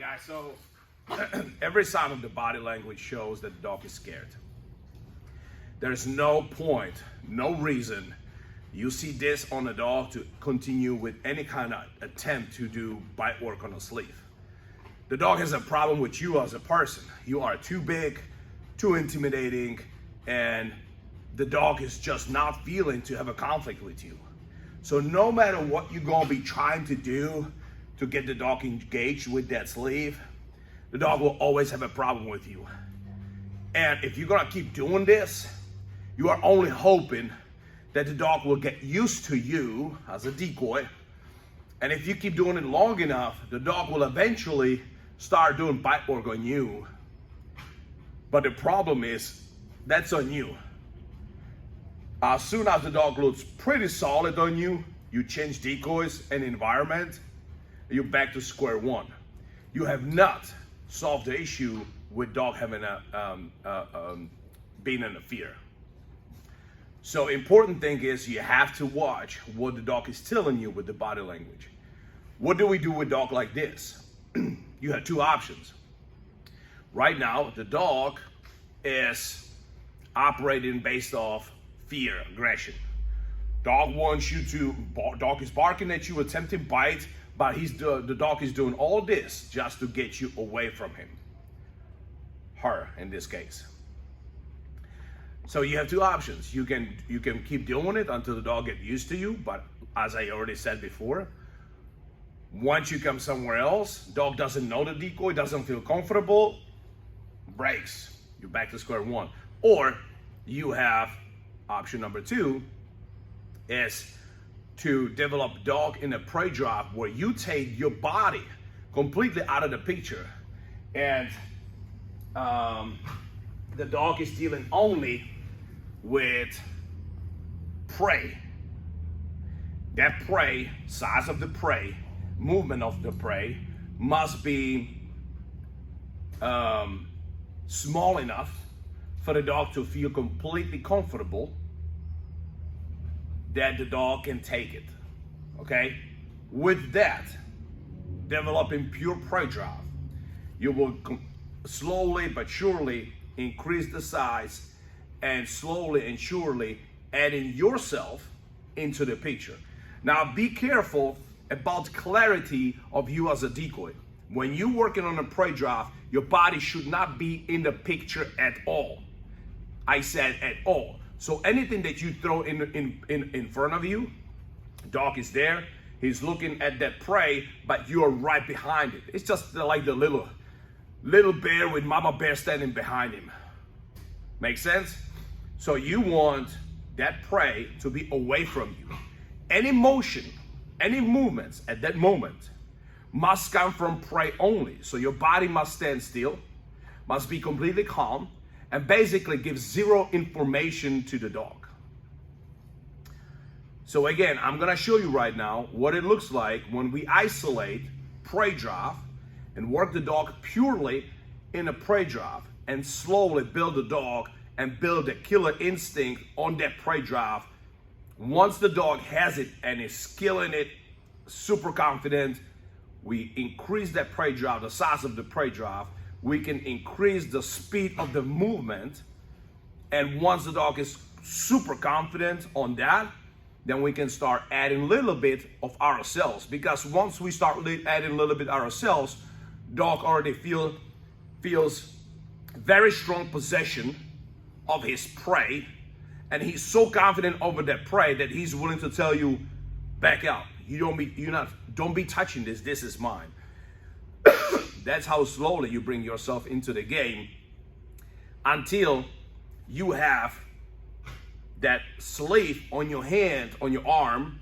guys, so every sign of the body language shows that the dog is scared. There's no point, no reason you see this on a dog to continue with any kind of attempt to do bite work on a sleeve. The dog has a problem with you as a person. You are too big, too intimidating, and the dog is just not feeling to have a conflict with you. So no matter what you're gonna be trying to do to get the dog engaged with that sleeve, the dog will always have a problem with you. And if you're gonna keep doing this, you are only hoping that the dog will get used to you as a decoy. And if you keep doing it long enough, the dog will eventually start doing bite work on you. But the problem is, that's on you. As soon as the dog looks pretty solid on you, you change decoys and environment, you're back to square one. You have not solved the issue with dog having being in a fear. So important thing is you have to watch what the dog is telling you with the body language. What do we do with dog like this? You have two options. Right now, the dog is operating based off fear, aggression. Dog wants you to, dog is barking at you, attempting bite, but the dog is doing all this just to get you away from him. Her, in this case. So you have two options. You can keep doing it until the dog gets used to you, but as I already said before, once you come somewhere else, dog doesn't know the decoy, doesn't feel comfortable, breaks. You're back to square one. Or you have option number two, is to develop dog in a prey drive where you take your body completely out of the picture, and the dog is dealing only with prey. That prey, size of the prey, movement of the prey must be small enough for the dog to feel completely comfortable that the dog can take it, okay? With that, developing pure prey drive, you will slowly but surely increase the size and slowly and surely adding yourself into the picture. Now be careful about clarity of you as a decoy. When you're working on a prey drive, your body should not be in the picture at all. I said at all. So anything that you throw in front of you, dog is there, he's looking at that prey, but you're right behind it. It's just like the little bear with mama bear standing behind him. Make sense? So you want that prey to be away from you. Any motion, any movements at that moment must come from prey only. So your body must stand still, must be completely calm, and basically give zero information to the dog. So again, I'm gonna show you right now what it looks like when we isolate prey drive and work the dog purely in a prey drive and slowly build the dog and build a killer instinct on that prey drive. Once the dog has it and is killing it, super confident, we increase that prey drive, the size of the prey drive, we can increase the speed of the movement, and once the dog is super confident on that, then we can start adding a little bit of ourselves, because once we start adding a little bit ourselves, dog already feels very strong possession of his prey, and he's so confident over that prey that he's willing to tell you, back out. Don't be touching this. This is mine. That's how slowly you bring yourself into the game until you have that sleeve on your hand, on your arm,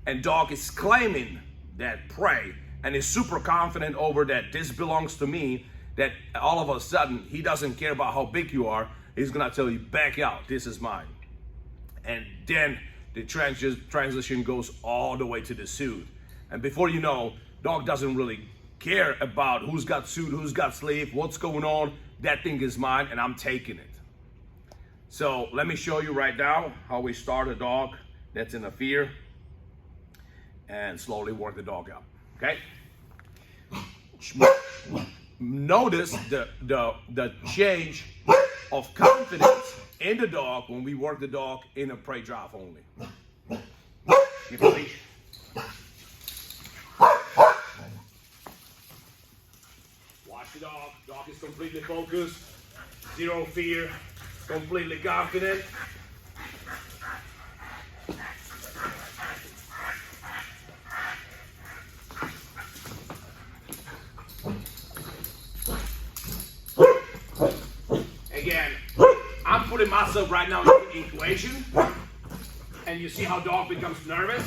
and dog is claiming that prey and is super confident over that this belongs to me, that all of a sudden he doesn't care about how big you are. He's gonna tell you, back out, this is mine. And then the transition goes all the way to the suit. And before you know, dog doesn't really care about who's got suit, who's got sleeve, what's going on. That thing is mine and I'm taking it. So let me show you right now how we start a dog that's in a fear and slowly work the dog out, okay? notice the change of confidence in the dog when we work the dog in a prey drive only. Give a leash. Watch the dog. Dog is completely focused, zero fear, completely confident. Again, I'm putting myself right now in the equation, and you see how dog becomes nervous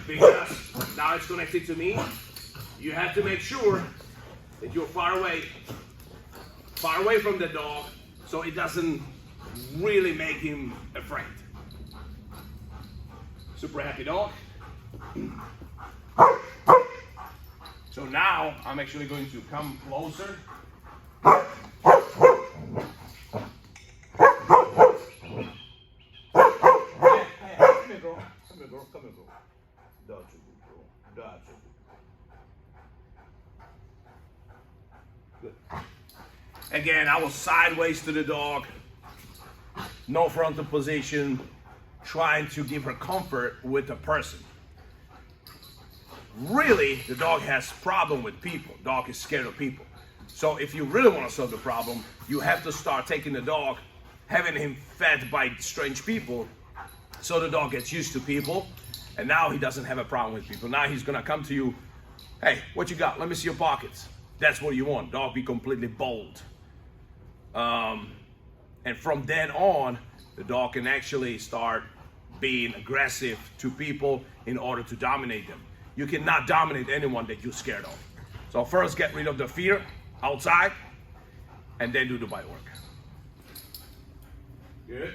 because now it's connected to me. You have to make sure that you're far away from the dog, so it doesn't really make him afraid. Super happy dog. So now I'm actually going to come closer. Come here, girl. That's a good girl. That's a good girl. Good. Again, I was sideways to the dog. No frontal position. Trying to give her comfort with the person. Really, the dog has problem with people. Dog is scared of people. So if you really want to solve the problem, you have to start taking the dog, having him fed by strange people, so the dog gets used to people, and now he doesn't have a problem with people. Now he's gonna come to you, hey, what you got? Let me see your pockets. That's what you want. Dog be completely bold. And from then on, the dog can actually start being aggressive to people in order to dominate them. You cannot dominate anyone that you're scared of. So first get rid of the fear outside, and then do the bite work. Good.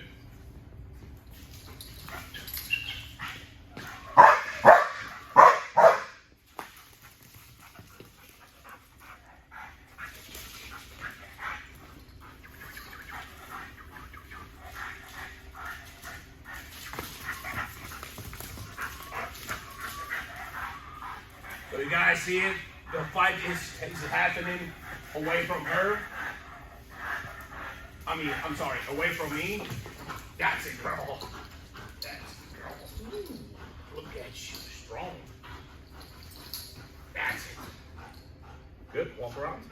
So you guys see it? The fight is happening away from her. I'm sorry, away from me. That's it, girl. That's it, girl. Ooh, look at you, strong. That's it. Good, walk around.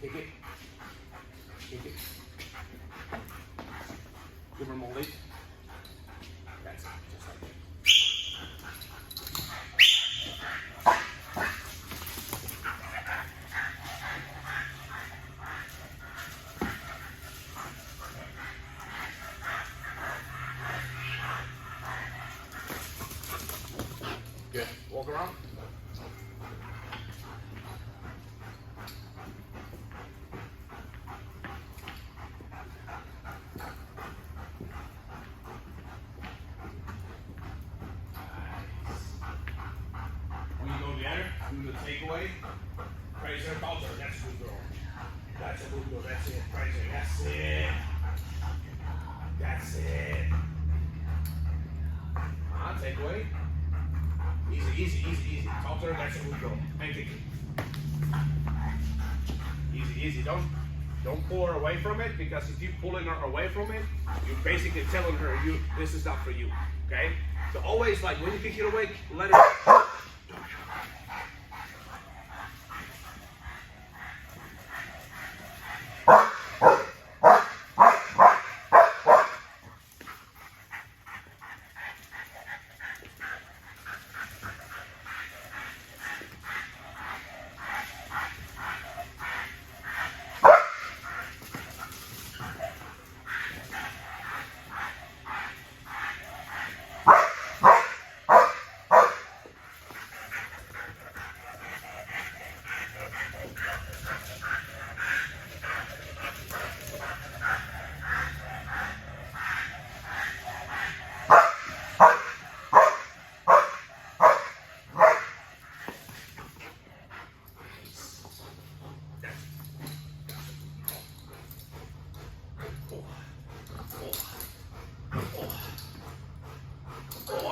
Kick it. Kick it. Give her more lead. That's it, just like that. Good. Walk around. When you go there, do the takeaway. Praise her, culture. That's a good girl. That's a good girl. That's it. Praise her. That's it. That's it. Takeaway. Easy, easy, easy, easy. Talk to her, that's a good girl. And kick it. Easy, easy. Don't pull her away from it, because if you're pulling her away from it, you're basically telling her, this is not for you. Okay? So always, like, when you kick it away, let it.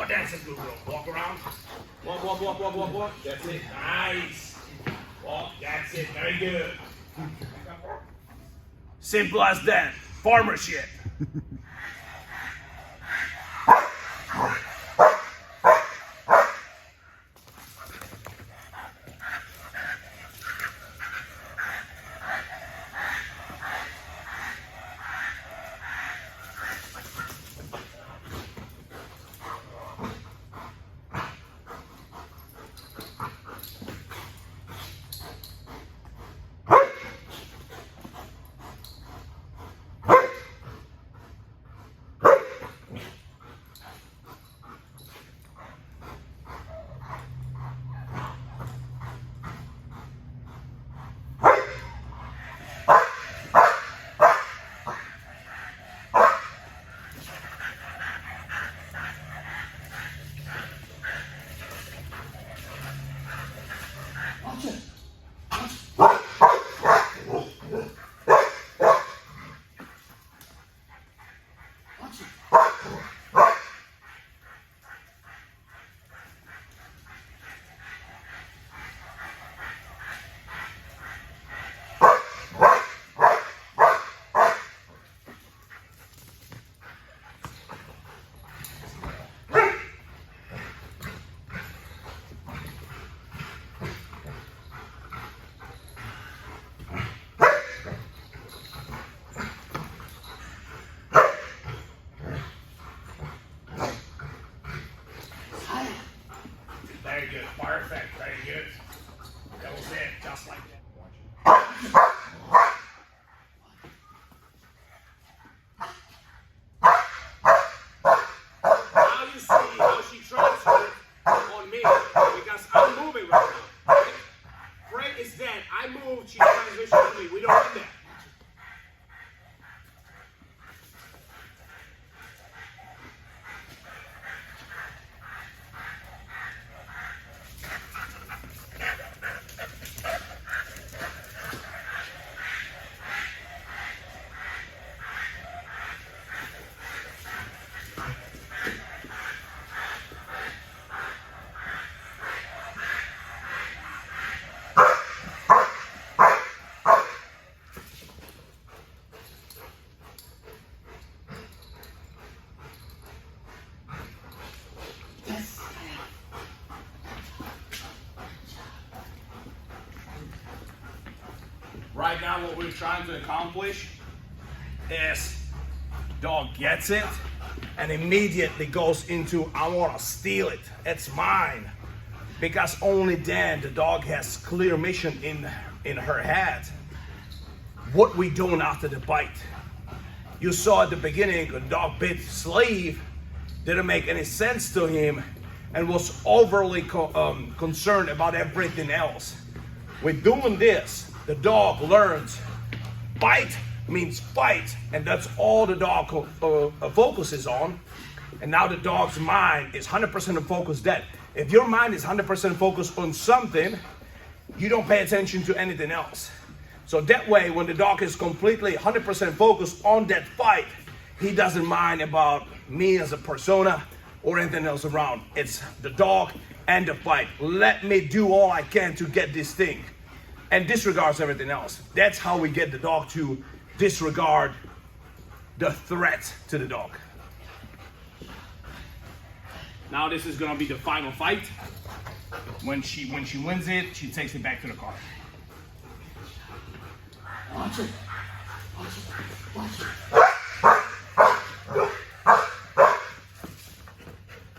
Oh, that's a good girl. Walk around. Walk, walk, walk, walk, walk, walk. That's it. Nice. Walk. That's it. Very good. Simple as that. Farmer shit. Very good. Perfect. Very good. That was it. Just like that. Now you see how she transferred on me because I'm moving right now. Right? Fred is dead. I moved. She transitioned on me. We don't want that. Right now what we're trying to accomplish is dog gets it and immediately goes into I want to steal it, it's mine, because only then the dog has clear mission in her head. What we doing after the bite? You saw at the beginning the dog bit sleeve, didn't make any sense to him and was overly concerned about everything else. With doing this, the dog learns bite means fight, and that's all the dog focuses on. And now the dog's mind is 100% focused that. If your mind is 100% focused on something, you don't pay attention to anything else. So that way, when the dog is completely 100% focused on that fight, he doesn't mind about me as a persona or anything else around. It's the dog and the fight. Let me do all I can to get this thing. And disregards everything else. That's how we get the dog to disregard the threat to the dog. Now this is gonna be the final fight. When she wins it, she takes it back to the car. Watch it. Watch it. Watch it.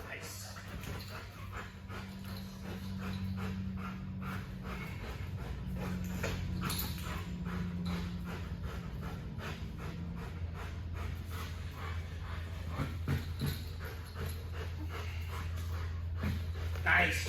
Nice. Nice.